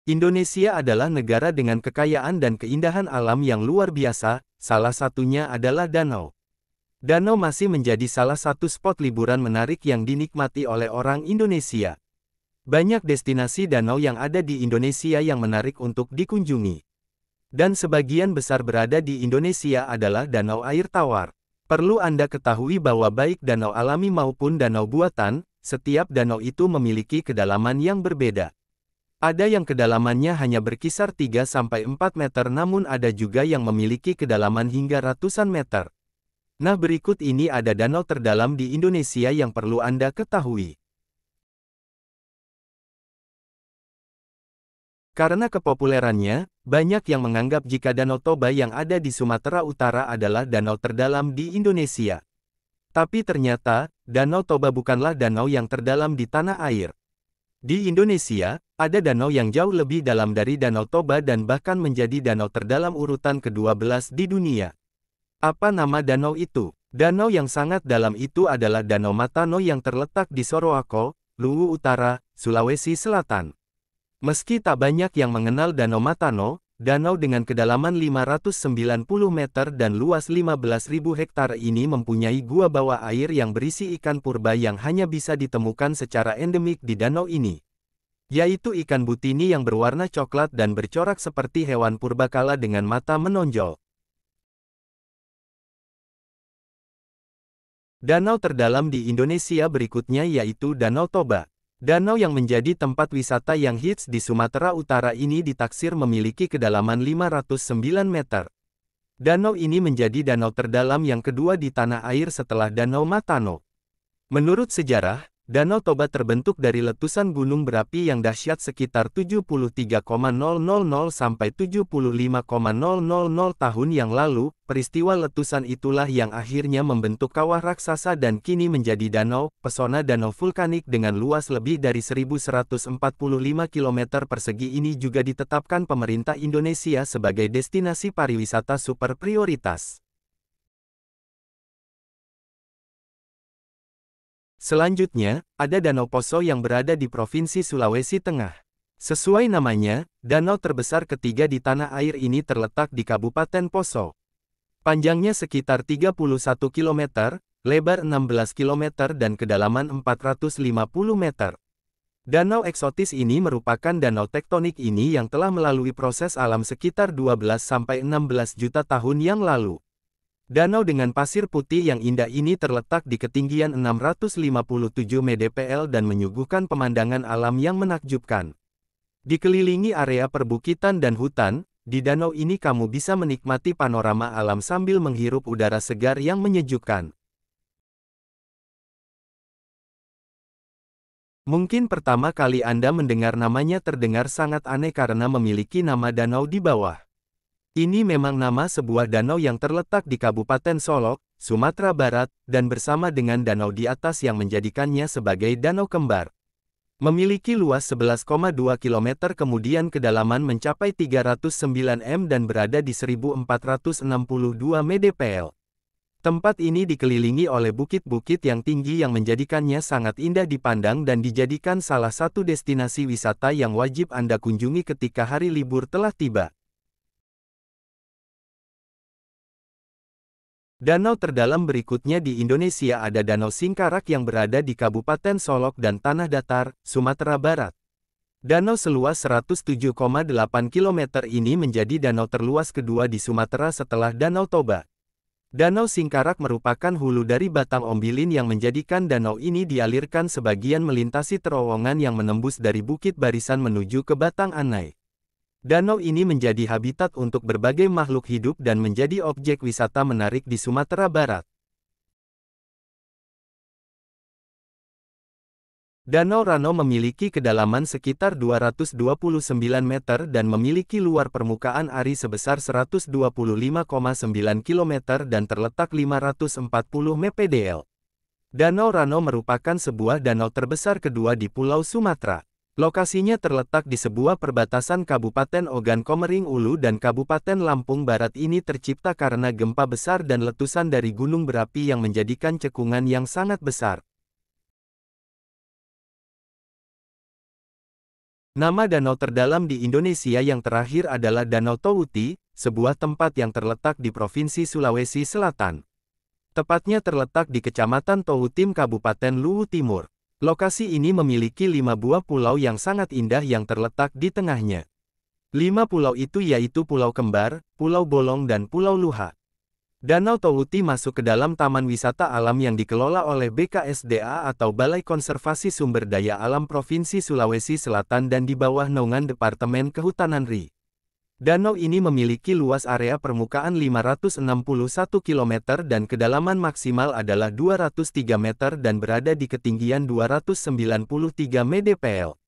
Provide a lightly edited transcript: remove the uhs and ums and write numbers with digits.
Indonesia adalah negara dengan kekayaan dan keindahan alam yang luar biasa, salah satunya adalah danau. Danau masih menjadi salah satu spot liburan menarik yang dinikmati oleh orang Indonesia. Banyak destinasi danau yang ada di Indonesia yang menarik untuk dikunjungi. Dan sebagian besar berada di Indonesia adalah danau air tawar. Perlu Anda ketahui bahwa baik danau alami maupun danau buatan, setiap danau itu memiliki kedalaman yang berbeda. Ada yang kedalamannya hanya berkisar 3-4 meter namun ada juga yang memiliki kedalaman hingga ratusan meter. Nah, berikut ini ada danau terdalam di Indonesia yang perlu Anda ketahui. Karena kepopulerannya, banyak yang menganggap jika Danau Toba yang ada di Sumatera Utara adalah danau terdalam di Indonesia. Tapi ternyata, Danau Toba bukanlah danau yang terdalam di tanah air. Di Indonesia, ada danau yang jauh lebih dalam dari Danau Toba dan bahkan menjadi danau terdalam urutan ke-12 di dunia. Apa nama danau itu? Danau yang sangat dalam itu adalah Danau Matano yang terletak di Sorowako, Luwu Utara, Sulawesi Selatan. Meski tak banyak yang mengenal Danau Matano, danau dengan kedalaman 590 meter dan luas 15.000 hektar ini mempunyai gua bawah air yang berisi ikan purba yang hanya bisa ditemukan secara endemik di danau ini. Yaitu ikan butini yang berwarna coklat dan bercorak seperti hewan purbakala dengan mata menonjol. Danau terdalam di Indonesia berikutnya yaitu Danau Toba. Danau yang menjadi tempat wisata yang hits di Sumatera Utara ini ditaksir memiliki kedalaman 509 meter. Danau ini menjadi danau terdalam yang kedua di tanah air setelah Danau Matano. Menurut sejarah, Danau Toba terbentuk dari letusan gunung berapi yang dahsyat sekitar 73,000 sampai 75,000 tahun yang lalu. Peristiwa letusan itulah yang akhirnya membentuk kawah raksasa dan kini menjadi danau, pesona danau vulkanik dengan luas lebih dari 1.145 km persegi ini juga ditetapkan pemerintah Indonesia sebagai destinasi pariwisata super prioritas. Selanjutnya, ada Danau Poso yang berada di Provinsi Sulawesi Tengah. Sesuai namanya, danau terbesar ketiga di tanah air ini terletak di Kabupaten Poso. Panjangnya sekitar 31 km, lebar 16 km dan kedalaman 450 meter. Danau eksotis ini merupakan danau tektonik ini yang telah melalui proses alam sekitar 12-16 juta tahun yang lalu. Danau dengan pasir putih yang indah ini terletak di ketinggian 657 mdpl dan menyuguhkan pemandangan alam yang menakjubkan. Dikelilingi area perbukitan dan hutan, di danau ini kamu bisa menikmati panorama alam sambil menghirup udara segar yang menyejukkan. Mungkin pertama kali Anda mendengar namanya terdengar sangat aneh karena memiliki nama danau di bawah. Ini memang nama sebuah danau yang terletak di Kabupaten Solok, Sumatera Barat, dan bersama dengan danau di atas yang menjadikannya sebagai danau kembar. Memiliki luas 11,2 km kemudian kedalaman mencapai 309 m dan berada di 1462 mdpl. Tempat ini dikelilingi oleh bukit-bukit yang tinggi yang menjadikannya sangat indah dipandang dan dijadikan salah satu destinasi wisata yang wajib Anda kunjungi ketika hari libur telah tiba. Danau terdalam berikutnya di Indonesia ada Danau Singkarak yang berada di Kabupaten Solok dan Tanah Datar, Sumatera Barat. Danau seluas 107,8 km ini menjadi danau terluas kedua di Sumatera setelah Danau Toba. Danau Singkarak merupakan hulu dari Batang Ombilin yang menjadikan danau ini dialirkan sebagian melintasi terowongan yang menembus dari Bukit Barisan menuju ke Batang Anai. Danau ini menjadi habitat untuk berbagai makhluk hidup dan menjadi objek wisata menarik di Sumatera Barat. Danau Rano memiliki kedalaman sekitar 229 meter dan memiliki luar permukaan air sebesar 125,9 km dan terletak 540 mdpl. Danau Rano merupakan sebuah danau terbesar kedua di Pulau Sumatera. Lokasinya terletak di sebuah perbatasan Kabupaten Ogan Komering Ulu dan Kabupaten Lampung Barat. Ini tercipta karena gempa besar dan letusan dari gunung berapi yang menjadikan cekungan yang sangat besar. Nama danau terdalam di Indonesia yang terakhir adalah Danau Towuti, sebuah tempat yang terletak di Provinsi Sulawesi Selatan. Tepatnya terletak di Kecamatan Towutim Kabupaten Luwu Timur. Lokasi ini memiliki 5 buah pulau yang sangat indah yang terletak di tengahnya. 5 pulau itu yaitu Pulau Kembar, Pulau Bolong dan Pulau Luha. Danau Towuti masuk ke dalam Taman Wisata Alam yang dikelola oleh BKSDA atau Balai Konservasi Sumber Daya Alam Provinsi Sulawesi Selatan dan di bawah naungan Departemen Kehutanan RI. Danau ini memiliki luas area permukaan 561 km dan kedalaman maksimal adalah 203 meter dan berada di ketinggian 293 mdpl.